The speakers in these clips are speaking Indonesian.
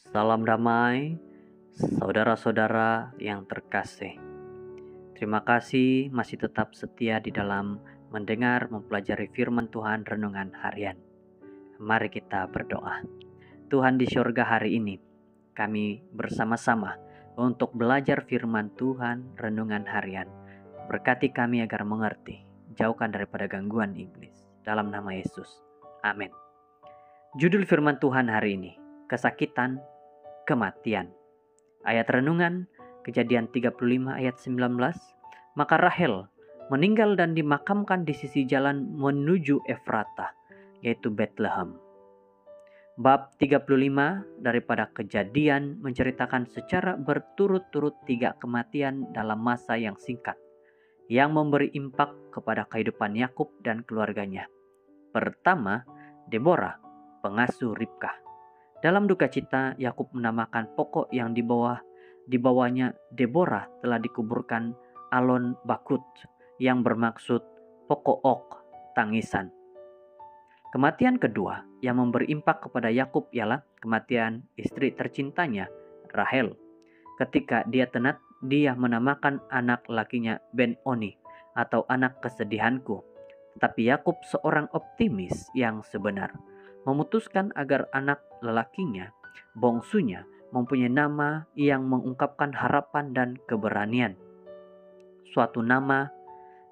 Salam damai, saudara-saudara yang terkasih. Terima kasih masih tetap setia di dalam mendengar, mempelajari firman Tuhan renungan harian. Mari kita berdoa. Tuhan di surga, hari ini kami bersama-sama untuk belajar firman Tuhan renungan harian. Berkati kami agar mengerti, jauhkan daripada gangguan iblis. Dalam nama Yesus, amin. Judul firman Tuhan hari ini, kesakitan, kematian. Ayat renungan Kejadian 35 ayat 19. Maka Rahel meninggal dan dimakamkan di sisi jalan menuju Efrata, yaitu Bethlehem. Bab 35 daripada Kejadian menceritakan secara berturut-turut 3 kematian dalam masa yang singkat, yang memberi impak kepada kehidupan Yakub dan keluarganya. Pertama, Deborah, pengasuh Ribkah. Dalam duka cita, Yakub menamakan pokok yang dibawanya Deborah telah dikuburkan Alon Bakut, yang bermaksud pokok ok, tangisan. Kematian kedua yang memberi impak kepada Yakub ialah kematian istri tercintanya, Rahel. Ketika dia menamakan anak lakinya Ben-Oni atau anak kesedihanku. Tetapi Yakub, seorang optimis yang sebenar, memutuskan agar anak lelakinya, bongsunya, mempunyai nama yang mengungkapkan harapan dan keberanian. Suatu nama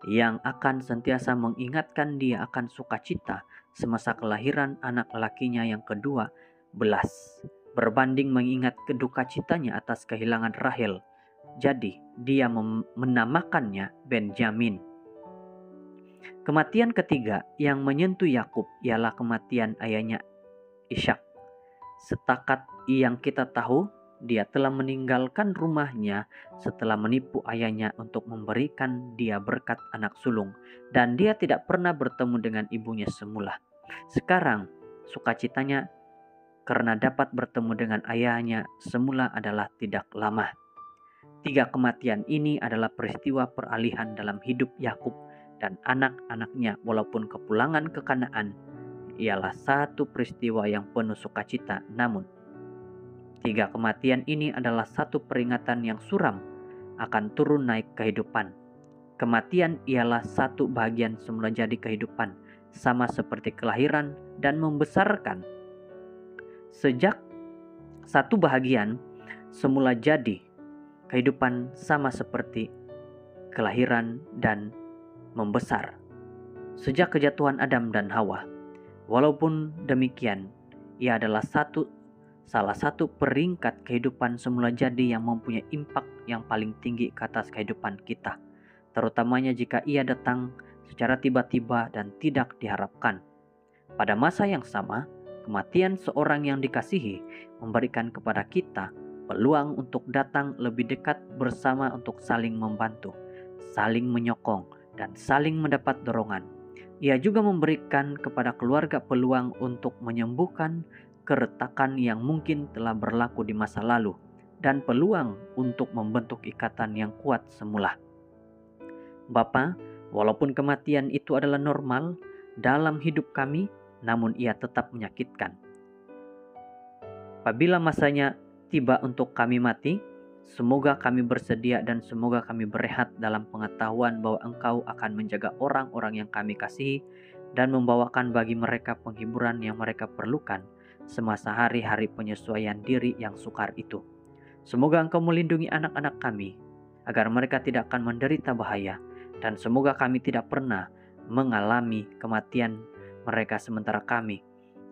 yang akan sentiasa mengingatkan dia akan sukacita semasa kelahiran anak lelakinya yang kedua belas, berbanding mengingat keduka citanya atas kehilangan Rahel. Jadi dia menamakannya Benjamin. Kematian ketiga yang menyentuh Yakub ialah kematian ayahnya Ishak. Setakat yang kita tahu, dia telah meninggalkan rumahnya setelah menipu ayahnya untuk memberikan dia berkat anak sulung, dan dia tidak pernah bertemu dengan ibunya semula. Sekarang sukacitanya karena dapat bertemu dengan ayahnya semula adalah tidak lama. 3 kematian ini adalah peristiwa peralihan dalam hidup Yakub dan anak-anaknya, walaupun kepulangan ke Kanaan ialah satu peristiwa yang penuh sukacita. Namun 3 kematian ini adalah satu peringatan yang suram akan turun naik kehidupan. Kematian ialah satu bagian semula jadi kehidupan, sama seperti kelahiran dan membesarkan. Sejak satu bagian semula jadi kehidupan, sama seperti kelahiran dan membesar sejak kejatuhan Adam dan Hawa. Walaupun demikian, ia adalah salah satu peringkat kehidupan semula jadi yang mempunyai impak yang paling tinggi ke atas kehidupan kita, terutamanya jika ia datang secara tiba-tiba dan tidak diharapkan. Pada masa yang sama, kematian seorang yang dikasihi memberikan kepada kita peluang untuk datang lebih dekat bersama, untuk saling membantu, saling menyokong, dan saling mendapat dorongan. Ia juga memberikan kepada keluarga peluang untuk menyembuhkan keretakan yang mungkin telah berlaku di masa lalu, dan peluang untuk membentuk ikatan yang kuat semula. Bapa, walaupun kematian itu adalah normal dalam hidup kami, namun ia tetap menyakitkan. Apabila masanya tiba untuk kami mati, semoga kami bersedia dan semoga kami berehat dalam pengetahuan bahwa Engkau akan menjaga orang-orang yang kami kasihi dan membawakan bagi mereka penghiburan yang mereka perlukan semasa hari-hari penyesuaian diri yang sukar itu. Semoga Engkau melindungi anak-anak kami agar mereka tidak akan menderita bahaya, dan semoga kami tidak pernah mengalami kematian mereka sementara kami,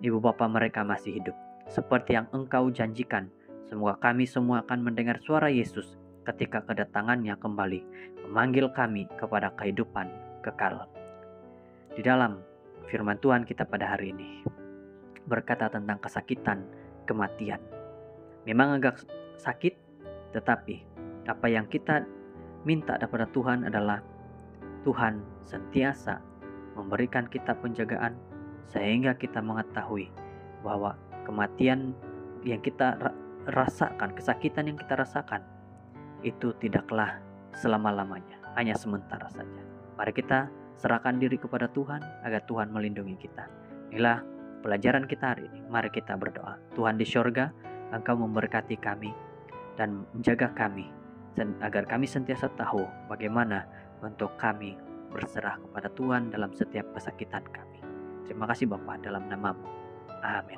ibu bapa mereka masih hidup, seperti yang Engkau janjikan. Semoga kami semua akan mendengar suara Yesus ketika kedatangannya kembali, memanggil kami kepada kehidupan kekal. Di dalam firman Tuhan kita pada hari ini berkata tentang kesakitan, kematian. Memang agak sakit, tetapi apa yang kita minta daripada Tuhan adalah Tuhan sentiasa memberikan kita penjagaan, sehingga kita mengetahui bahwa kematian yang kita rasakan, kesakitan yang kita rasakan itu tidaklah selama-lamanya, hanya sementara saja. Mari kita serahkan diri kepada Tuhan agar Tuhan melindungi kita. Inilah pelajaran kita hari ini. Mari kita berdoa. Tuhan di surga, Engkau memberkati kami dan menjaga kami, agar kami sentiasa tahu bagaimana untuk kami berserah kepada Tuhan dalam setiap kesakitan kami. Terima kasih Bapa, dalam namamu. Amin.